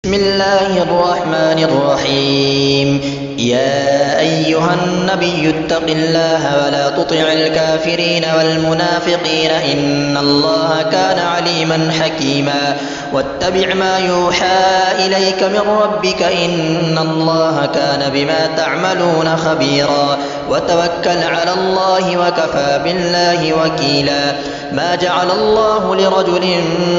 بسم الله الرحمن الرحيم. يا أيها النبي اتق الله ولا تطع الكافرين والمنافقين إن الله كان عليما حكيما. واتبع ما يوحى إليك من ربك إن الله كان بما تعملون خبيرا. وتوكل على الله وكفى بالله وكيلا. ما جعل الله لرجل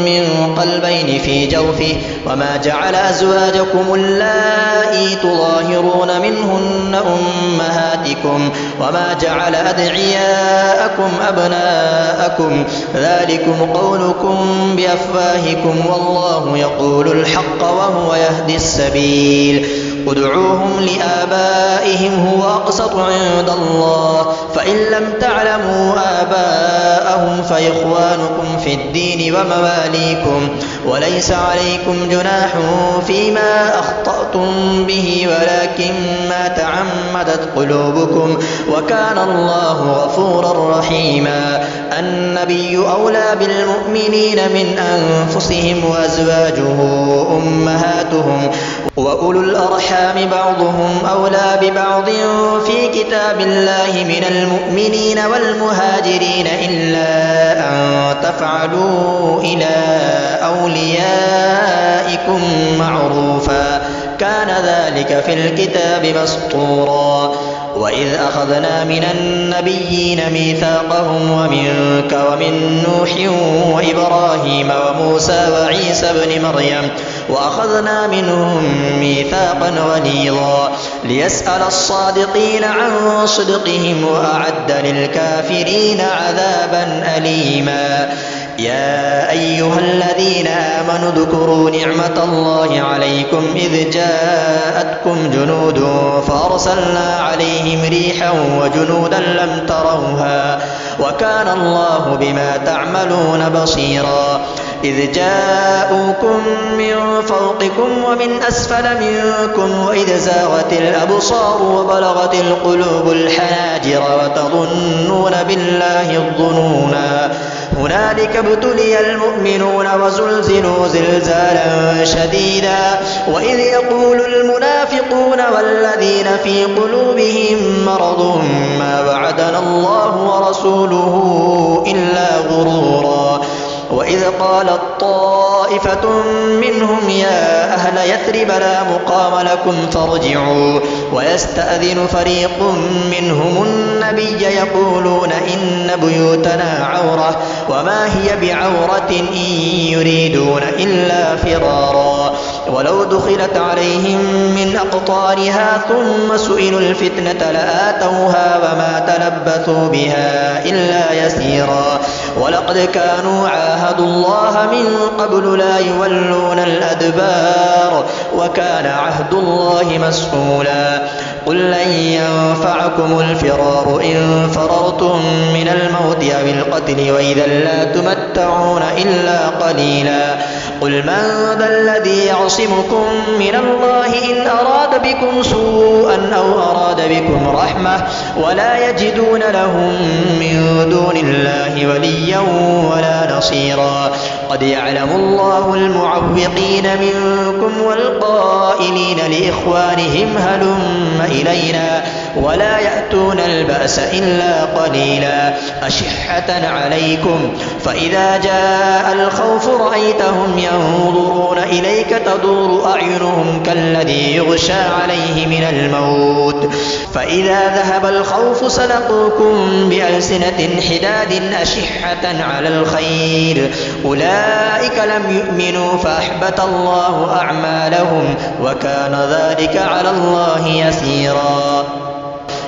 من قلبين في جوفه وما جعل أزواجكم اللائي تظاهرون منهن أمهاتكم وما جعل أدعياءكم أبناءكم ذلكم قولكم بأفواهكم والله يقول الحق وهو يهدي السبيل. ادعوهم لآبائهم هو أقسط عند الله فإن لم تعلموا آباءهم فإخوانكم في الدين ومواليكم وليس عليكم جناح فيما أخطأتم به ولكن ما تعمدت قلوبكم وكان الله غفورا رحيما. النبي أولى بالمؤمنين من أنفسهم وأزواجه أمهاتهم وأولو الأرحام بعضهم أولى ببعض في كتاب الله من المؤمنين والمهاجرين إلا أن تفعلوا إلى أوليائكم معروفا كان ذلك في الكتاب مسطورا. وإذ أخذنا من النبيين ميثاقهم ومنك ومن نوح وإبراهيم وموسى وعيسى ابن مريم وأخذنا منهم ميثاقا غليظا ليسأل الصادقين عن صدقهم وأعد للكافرين عذابا أليما. يا أيها الذين آمنوا اذكروا نعمة الله عليكم إذ جاءتكم جنود فأرسلنا عليهم ريحا وجنودا لم تروها وكان الله بما تعملون بصيرا. إذ جاءوكم من فوقكم ومن أسفل منكم وإذ زاغت الأبصار وبلغت القلوب الحناجر وتظنون بالله الظنونا. هنالك ابتلي المؤمنون وزلزلوا زلزالا شديدا. وإذ يقول المنافقون والذين في قلوبهم مرض ما وعدنا الله ورسوله إلا غرورا. وإذ قالت طائفة منهم يا أهل يثرب لا مقام لكم فارجعوا ويستأذن فريق منهم النبي يقولون إن بيوتنا عورة وما هي بعورة إن يريدون إلا فرارا. ولو دخلت عليهم من أقطارها ثم سئلوا الفتنة لآتوها وما تلبثوا بها إلا يسيرا. ولقد كانوا عاهدوا الله من قبل لا يولون الأدبار وكان عهد الله مسؤولا. قل لن ينفعكم الفرار إن فررتم من الموت أو القتل وإذا لا تمتعون إلا قليلا. قل من ذا الذي يعصمكم من الله إن أراد بكم سوءا أو أراد بكم رحمة ولا يجدون لهم من دون الله وليا ولا نصيرا. قد يعلم الله المعوقين منكم والقائلين لإخوانهم هلم إلينا ولا يأتون البأس إلا قليلا أشحة عليكم فإذا جاء الخوف رأيتهم ينظرون إليك تدور أعينهم كالذي يغشى عليه من الموت فإذا ذهب الخوف سلقوكم بألسنة حداد أشحة على الخير أولئك لم يؤمنوا فأحبط الله أعمالهم وكان ذلك على الله يسيرا.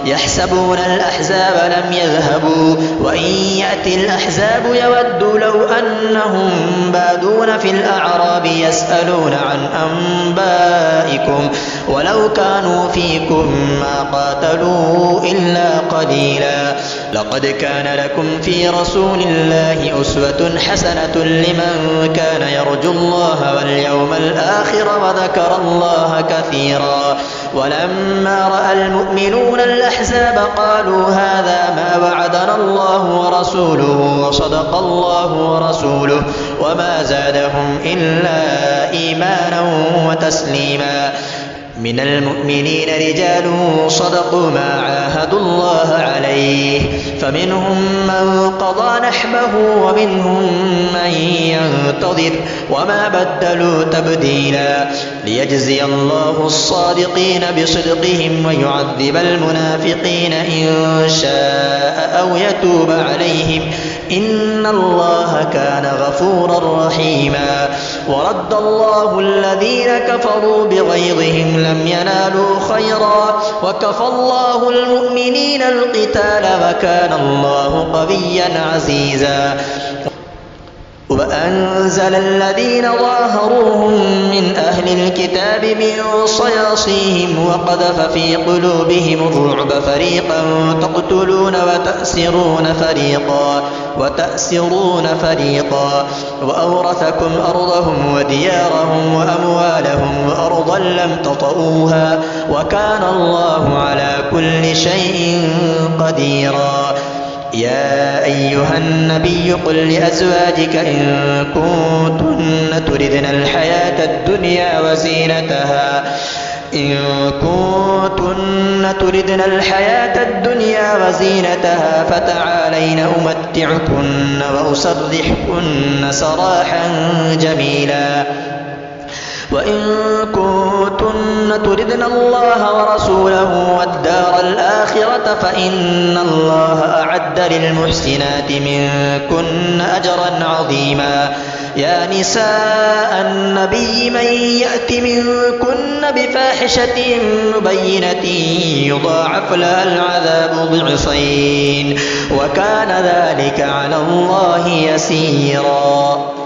يحسبون الأحزاب لم يذهبوا وإن يأتي الأحزاب يودوا لو أنهم بادون في الأعراب يسألون عن أنبائكم ولو كانوا فيكم ما قاتلوا إلا قليلا. لقد كان لكم في رسول الله أسوة حسنة لمن كان يرجو الله واليوم الآخر وذكر الله كثيرا ولما رأى المؤمنون الأحزاب قالوا هذا ما وعدنا الله ورسوله وصدق الله ورسوله وما زادهم إلا إيمانا وتسليما من المؤمنين رجال صدقوا ما عاهدوا الله عليه فمنهم من قضى نحبه ومنهم من ينتظر وما بدلوا تبديلا ليجزي الله الصادقين بصدقهم ويعذب المنافقين إن شاء أو يتوب عليهم إن الله كان غفورا رحيما ورد الله الذين كفروا بغيظهم لم ينالوا خيرا وكفى الله المؤمنين القتال وكان الله قويا عزيزا وأنزل الذين ظاهروهم من أهل الكتاب من صياصيهم وقذف في قلوبهم الرعب فريقا تقتلون وتأسرون فريقا وأورثكم أرضهم وديارهم وأموالهم وأرضا لم تطئوها وكان الله على كل شيء قديرا يا أيها النبي قل لأزواجك إن كنتن تردن الحياة الدنيا وزينتها فتعالين أمتعكن وأسرحكن سراحا جميلا وإن كنتن تردن الله ورسوله والدار الآخرة فإن الله أعد للمحسنات منكن أجرا عظيما يا نساء النبي من يأت منكن بفاحشة مبينة يضاعف لها العذاب ضعفين وكان ذلك على الله يسيرا